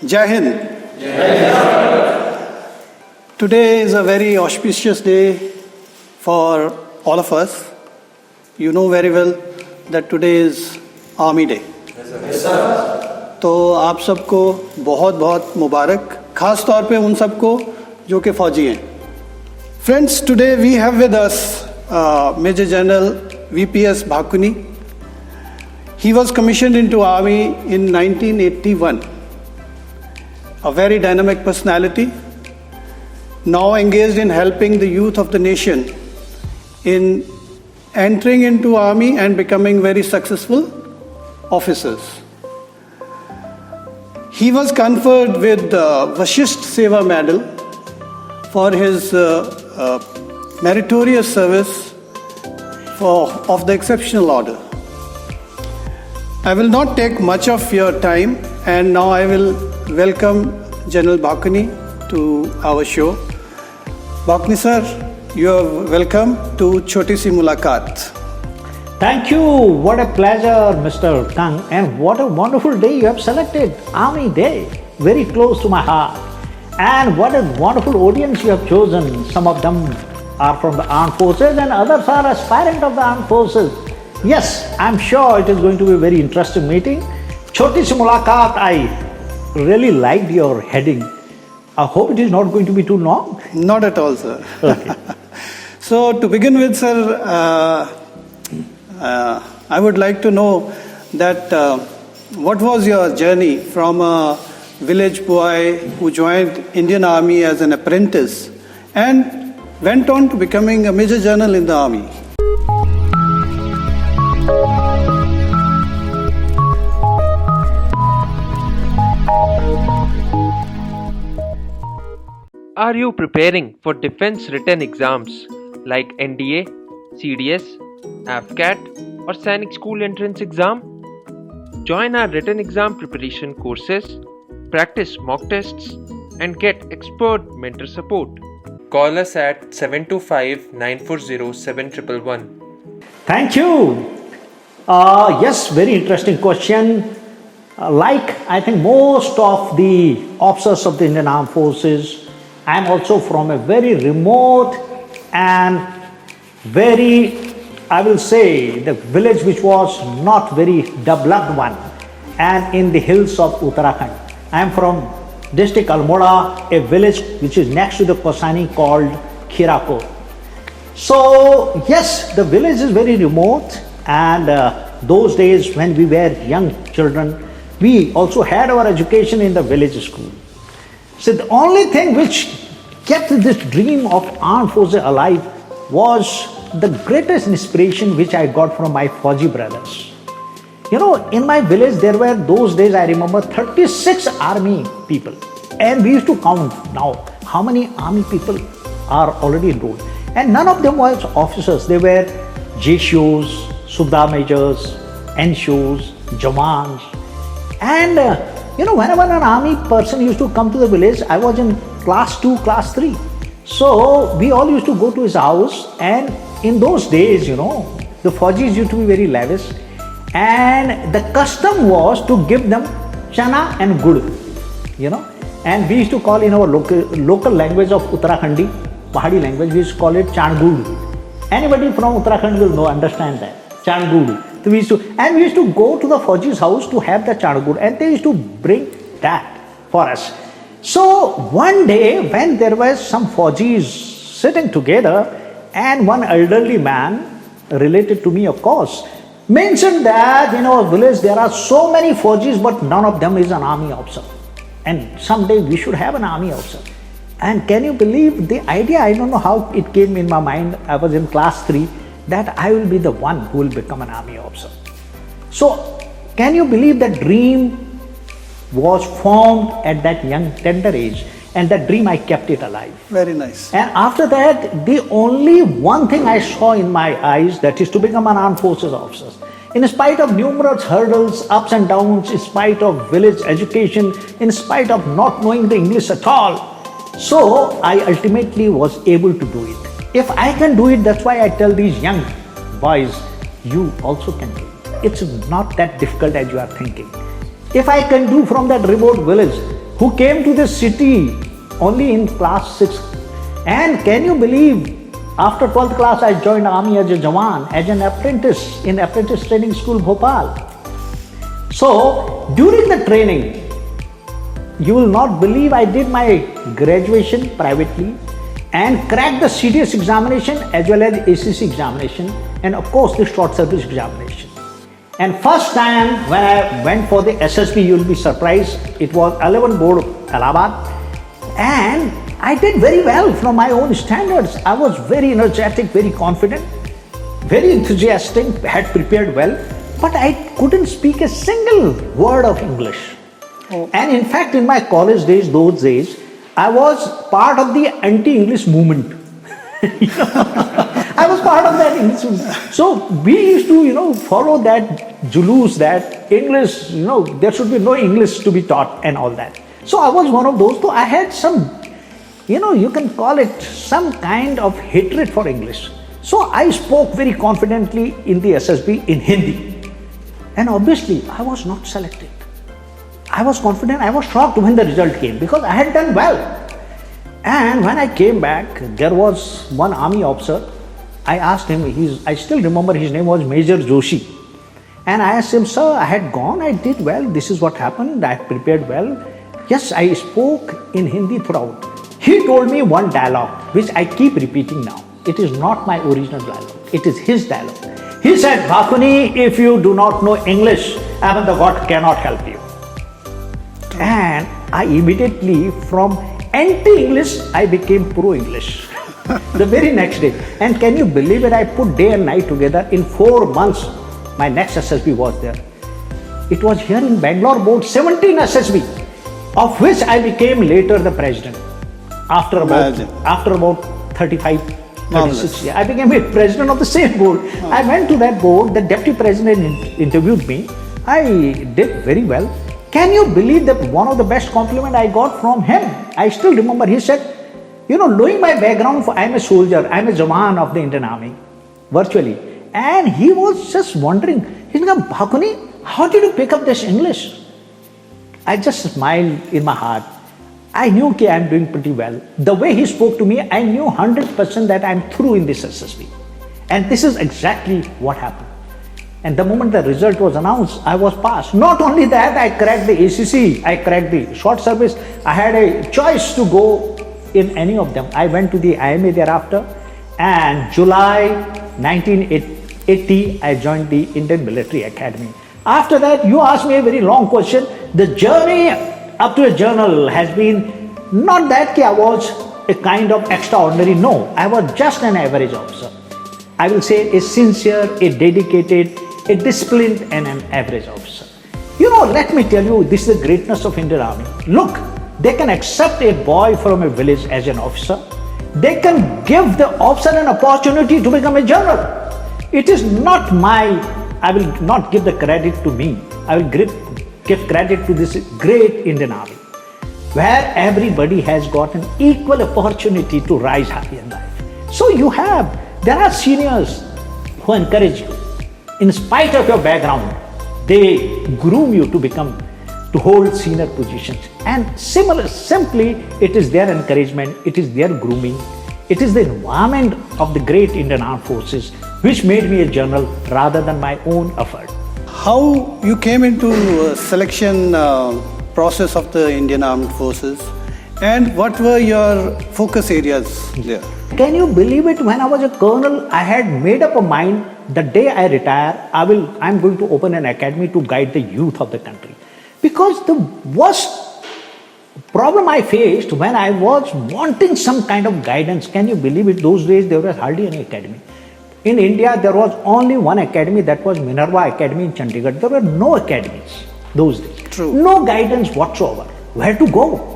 Jai Hind. Today is a very auspicious day for all of us. You know very well that today is Army Day. Yes, sir. तो आप सबको बहुत बहुत मुबारक, खास तौर पे उन सबको जो कि फौजी हैं. Friends, today we have with us Major General VPS Bhakuni. He was commissioned into Army in 1981. A very dynamic personality, now engaged in helping the youth of the nation in entering into Army and becoming very successful officers. He was conferred with the Vashisht Seva Medal for his meritorious service of the exceptional order. I will not take much of your time, and now I will welcome General Bhakuni to our show. Bhakuni sir, you are welcome to Chhoti si Mulakaat. Thank you. What a pleasure, Mr. Kang, and what a wonderful day you have selected, Army Day, very close to my heart. And what a wonderful audience you have chosen. Some of them are from the armed forces and others are aspirant of the armed forces. Yes, I'm sure it is going to be a very interesting meeting. Chhoti si Mulakaat, I really liked your heading. I hope it is not going to be too long. Not at all, sir. Okay. So to begin with, sir, I would like to know that what was your journey from a village boy who joined Indian Army as an apprentice and went on to becoming a Major General in the Army? Are you preparing for defense written exams like NDA, CDS, AFCAT or Sainik School Entrance Exam? Join our written exam preparation courses, practice mock tests and get expert mentor support. Call us at 725-940-7111. Thank you. Yes, very interesting question. Like I think most of the officers of the Indian Armed Forces, I am also from a very remote and very, I will say, the village which was not very developed one, and in the hills of Uttarakhand. I am from district Almora, a village which is next to the Kosani called Khirako. So yes, the village is very remote, and those days when we were young children, we also had our education in the village school. So the only thing which kept this dream of armed forces alive was the greatest inspiration which I got from my Fauji brothers. You know, in my village there were those days, I remember, 36 army people, and we used to count now how many army people are already enrolled, and none of them was officers. They were JSOs, Subda Majors, NSOs, Jawans. And you know, whenever an army person used to come to the village, I was in class 2, class 3. So we all used to go to his house, and in those days, you know, the Faujis used to be very lavish, and the custom was to give them chana and gud, you know, and we used to call in our local language of Uttarakhandi, Pahadi language, we used to call it changud. Anybody from Uttarakhand will know, understand that, changud. So we used to go to the Fauji's house to have the changud, and they used to bring that for us. So one day when there were some Faujis sitting together, and one elderly man, related to me of course, mentioned that in our village there are so many Faujis but none of them is an army officer, and someday we should have an army officer. And can you believe the idea? I don't know how it came in my mind. I was in class 3 that I will be the one who will become an army officer. So can you believe that dream was formed at that young tender age, and that dream I kept it alive. Very nice. And after that, the only one thing I saw in my eyes, that is to become an armed forces officer. In spite of numerous hurdles, ups and downs, in spite of village education, in spite of not knowing the English at all, so I ultimately was able to do it. If I can do it, that's why I tell these young boys, you also can do it. It's not that difficult as you are thinking. If I can do from that remote village, who came to the city only in class 6. And can you believe, after 12th class, I joined army as a Jawan, as an apprentice in apprentice training school, Bhopal. So, during the training, you will not believe I did my graduation privately and cracked the CDS examination as well as ACC examination and of course the short service examination. And first time when I went for the SSB, you will be surprised, it was 11 board Allahabad, and I did very well from my own standards. I was very energetic, very confident, very enthusiastic, had prepared well, but I couldn't speak a single word of English. Oh. And in fact, in my college days, those days, I was part of the anti-English movement. I was part of that English movement. So we used to, follow that julus, that English, there should be no English to be taught and all that. So I was one of those. So I had some, you can call it some kind of hatred for English. So I spoke very confidently in the SSB in Hindi. And obviously, I was not selected. I was confident, I was shocked when the result came because I had done well. And when I came back, there was one army officer. I asked him, I still remember his name was Major Joshi. And I asked him, sir, I had gone, I did well, this is what happened, I prepared well. Yes, I spoke in Hindi throughout. He told me one dialogue, which I keep repeating now. It is not my original dialogue, it is his dialogue. He said, Bhakuni, if you do not know English, even the God cannot help you. And I immediately, from anti-English, I became pro-English the very next day. And can you believe it? I put day and night together. In 4 months, my next SSB was there. It was here in Bangalore board, 17 SSB, of which I became later the president. After about 35, 36 years, I became a president of the same board. I went to that board, the deputy president interviewed me. I did very well. Can you believe that one of the best compliments I got from him? I still remember he said, knowing my background, I'm a soldier, I'm a Jawan of the Indian Army, virtually. And he was just wondering, he's like, Bhakuni, how did you pick up this English? I just smiled in my heart. I knew I'm doing pretty well. The way he spoke to me, I knew 100% that I'm through in this SSB. And this is exactly what happened. And the moment the result was announced, I was passed. Not only that, I cracked the ACC, I cracked the short service. I had a choice to go in any of them. I went to the IMA thereafter, and July 1980, I joined the Indian Military Academy. After that, you asked me a very long question. The journey up to a general has been not that I was a kind of extraordinary, no. I was just an average officer. I will say a sincere, a dedicated, a disciplined and an average officer. Let me tell you, this is the greatness of Indian Army. Look, they can accept a boy from a village as an officer. They can give the officer an opportunity to become a general. It is not I will not give the credit to me. I will give credit to this great Indian Army, where everybody has got an equal opportunity to rise high in life. So there are seniors who encourage you. In spite of your background, they groom you to hold senior positions. And simply, it is their encouragement, it is their grooming, it is the environment of the great Indian Armed Forces which made me a general rather than my own effort. How you came into selection process of the Indian Armed Forces, and what were your focus areas there? Can you believe it? When I was a colonel, I had made up a mind, the day I retire, I'm going to open an academy to guide the youth of the country. Because the worst problem I faced when I was wanting some kind of guidance, can you believe it? Those days there was hardly any academy. In India, there was only one academy, that was Minerva Academy in Chandigarh. There were no academies those days. True. No guidance whatsoever. Where to go?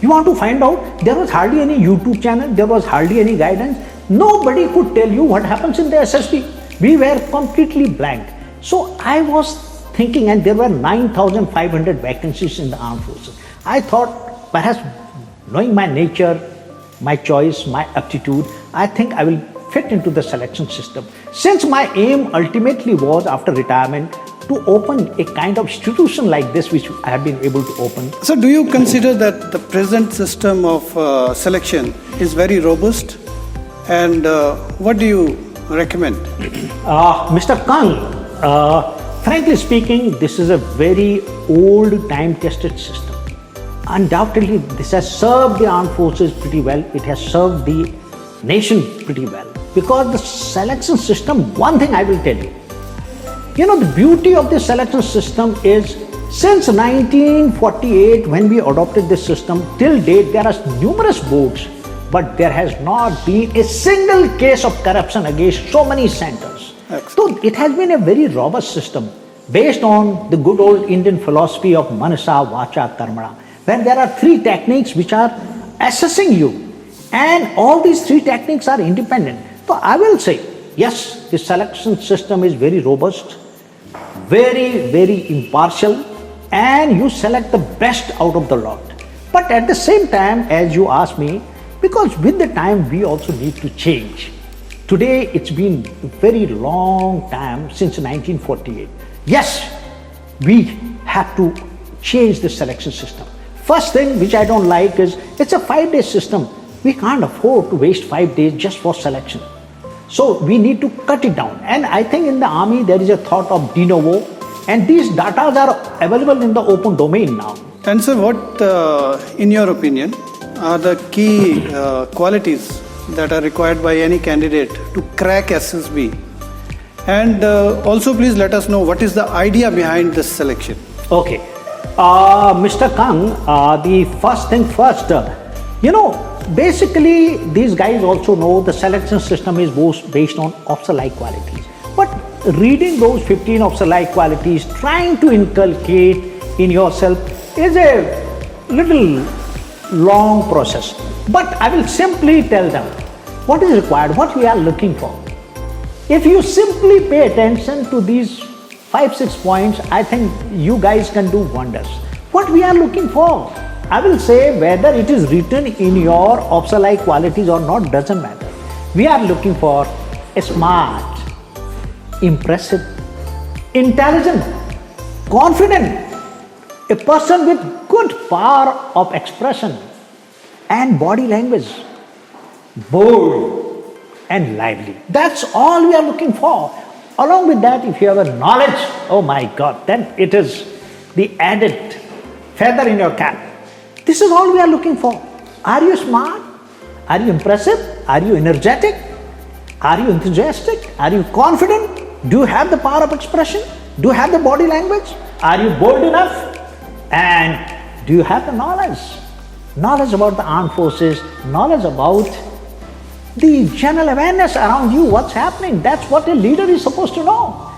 You want to find out? There was hardly any YouTube channel, there was hardly any guidance. Nobody could tell you what happens in the SSB. We were completely blank. So I was thinking, and there were 9,500 vacancies in the armed forces. I thought, perhaps knowing my nature, my choice, my aptitude, I think I will fit into the selection system. Since my aim ultimately was, after retirement, to open a kind of institution like this, which I have been able to open. So, do you consider that the present system of selection is very robust? And what do you recommend? Mr. Kang, frankly speaking, this is a very old, time-tested system. Undoubtedly, this has served the armed forces pretty well. It has served the nation pretty well. Because the selection system, one thing I will tell you, the beauty of the selection system is since 1948, when we adopted this system, till date there are numerous boards, but there has not been a single case of corruption against so many centers. Excellent. So it has been a very robust system based on the good old Indian philosophy of Manasa, Vacha, Karmana, where there are three techniques which are assessing you, and all these three techniques are independent. So I will say, yes, the selection system is very robust, very, very impartial, and you select the best out of the lot. But at the same time, as you asked me, because with the time we also need to change. Today it's been a very long time since 1948. Yes, we have to change the selection system. First thing which I don't like is it's a 5-day system. We can't afford to waste 5 days just for selection. So we need to cut it down. And I think in the army there is a thought of de novo, and these data are available in the open domain now. And sir, what, in your opinion, are the key qualities that are required by any candidate to crack SSB? And also please let us know what is the idea behind this selection. Okay. Mr. Kang, the first thing first, basically these guys also know the selection system is based on officer-like qualities. But reading those 15 officer-like qualities, trying to inculcate in yourself is a little long process. But I will simply tell them what is required, what we are looking for. If you simply pay attention to these 5-6 points, I think you guys can do wonders. What we are looking for, I will say whether it is written in your officer-like qualities or not doesn't matter. We are looking for a smart, impressive, intelligent, confident, a person with good power of expression and body language, bold and lively. That's all we are looking for. Along with that, if you have a knowledge, oh my God, then it is the added feather in your cap. This is all we are looking for. Are you smart? Are you impressive? Are you energetic? Are you enthusiastic? Are you confident? Do you have the power of expression? Do you have the body language? Are you bold enough? And do you have the knowledge? Knowledge about the armed forces, knowledge about the general awareness around you, what's happening. That's what a leader is supposed to know.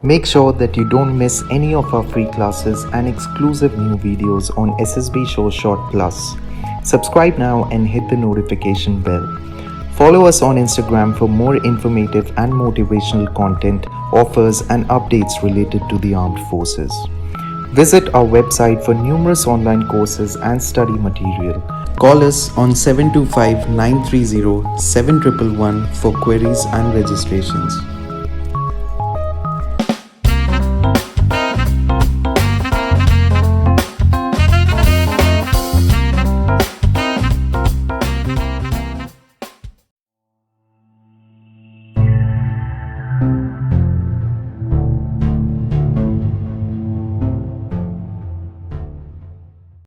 Make sure that you don't miss any of our free classes and exclusive new videos on SSB Show Short Plus. Subscribe now and hit the notification bell. Follow us on Instagram for more informative and motivational content, offers and updates related to the armed forces. Visit our website for numerous online courses and study material. Call us on 725-930-7111 for queries and registrations.